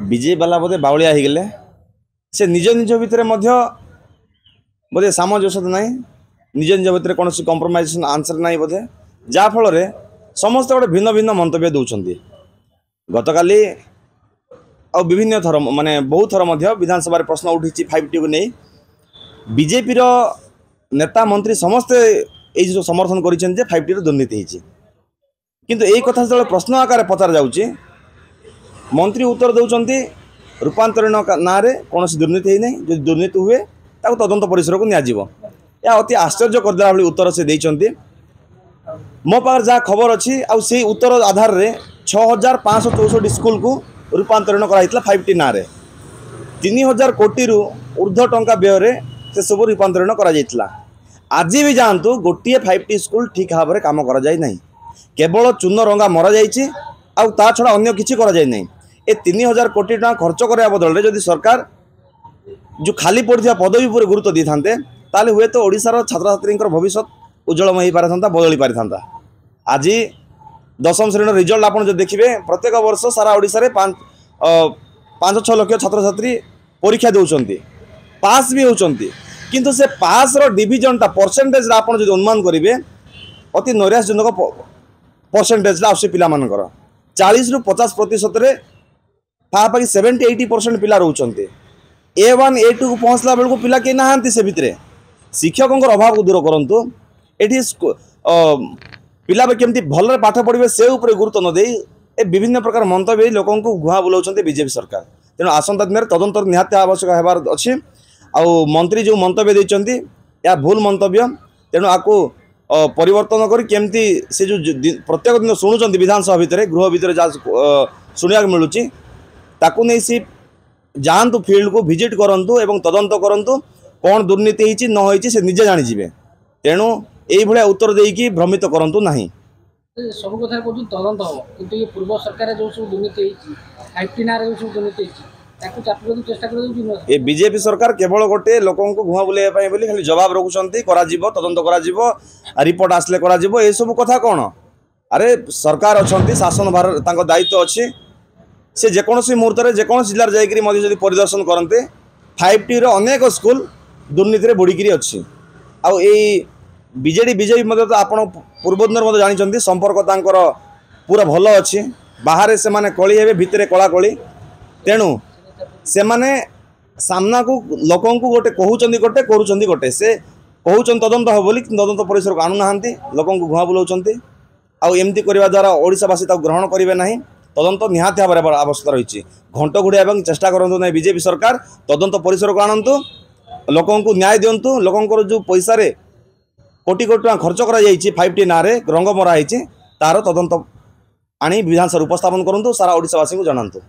विजय बाला बोधे बावलिया हो गले से निज निज भितर बोधे सामंजस्य ना निज निज भितर कौन कंप्रोमाइज आंसर ना बोधे जहाँफल समस्त गोटे भिन्न भिन्न मंतव्य दौरान गतकाली आ विभिन्न थर माने बहुत थर विधानसभा प्रश्न उठी 5T को नहीं बीजेपी नेता मंत्री समस्ते ये समर्थन कर 5T दुर्नीति होती किंतु यही कथा जो प्रश्न आकार पचार जाऊँगी मंत्री उत्तर दौरान रूपांतरण ना कौन दुर्नीति है जो दुर्नीति हुए तदंत परिसर को नियाजिव या अति आश्चर्य करदेला भाई उत्तर से देइचंती मो पार जहाँ खबर अच्छी आई उत्तर आधार में 6564 स्कूल को रूपांतरण कराइला 5T ना 3000 कोटी ऊर्ध्व टंका व्यय से सब रूपांतरण करा आज भी जातु गोटे 5T स्कूल ठीक भाव में कम कर केवल चून रंगा मरा जा छड़ा अन्य किसी करा ए 3000 कोटी टका खर्च करने बदल में जदि सरकार जो खाली पड़ा पदवी पर गुरुत्व दी था ताले हुए तो ओडिशार छात्र छात्री भविष्य उज्जवलमय हो पारि था बदली पारि था आज 10वीं श्रेणी रिजल्ट आप देखिए प्रत्येक वर्ष सारा ओडिशा रे 5-6 लाख छात्र छात्री परीक्षा दौरान पास भी होती किंतु से पास रो डिविजनटा परसेंटेज आप अनुमान करेंगे अति नैराश्यजनक परसेंटेज आस पिला 40 ରୁ 50% पाखापाखि 70-80% पिला रोचते A1 A2 को पहुँचला बेलू पिला कहीं नहांती से भितर शिक्षकों अभाव को दूर करूँ ये पिला केमती भल पाठ पढ़े से उपर गुरुत्व न दे ए विभिन्न प्रकार मंतव्य लोकों को गुआ बुलाऊँ बीजेपी सरकार तेणु आसंता दिन तदंत निहाती आवश्यक होबार अच्छी आउ मंत्री जो मंतव्य देते या भूल मंतव्य तेणु आपको परिवर्तन कर केमती से जो प्रत्येक दिन शुणुंट विधानसभा भितर गृह भितर जहाँ शुणा मिलूँ ताकू नहीं सी जातु फील्ड को विजिट करंतु एवं तदंत करंतु कौन दुर्नीति होती न होती से निजे जानीजे तेणु यही भाया उत्तर देकी भ्रमित करंतु नहीं सब कथा तदंत हम किंतु ये पूर्व सरकार जो सब दुर्नीति 5T ना जो सब दुर्नीति चेष्टा कर बीजेपी सरकार केवल गोटे लोकों को घुआ बुलाइवाई खाली जवाब रखुंट तदंत कर रिपोर्ट आसले ये सब कथा कौन अरे सरकार अच्छा शासन भार दायित्व अच्छी से जेकोसी मुहूर्त में जेकोसी जिले जाकि परिदर्शन करते 5T अनेक स्कूल दुर्नीति में बुड़िकी अच्छी आउ बीजेडी बीजेपी तो आप पूर्वदिन जानते संपर्क तांकर पूरा भल अच्छी बाहर से माने कली हे भितर कला कली तेणु से माने सामना को लोकों को गोटे कहते गोटे करुँच गोटे से कहते तदंत हो बोली तदंत परिसर को आणुना लोकों को घुआ बुलाऊँ आमती करने द्वारा ओडिशावासी ग्रहण करेंगे ना तदंत निहाती भाव आवश्यकता रही घंट घोड़ाइबा चेष्टा करूँ ना बीजेपी सरकार तदंत परिसर को आणतु लोकों को न्याय दिंतु लोकों जो पैसा कोटी कोटी टका खर्च कर 5T ना रंग मरा तार तदंत आनी विधानसभा उपस्थापन करूँ सारा ओडिशावासी को जनातु।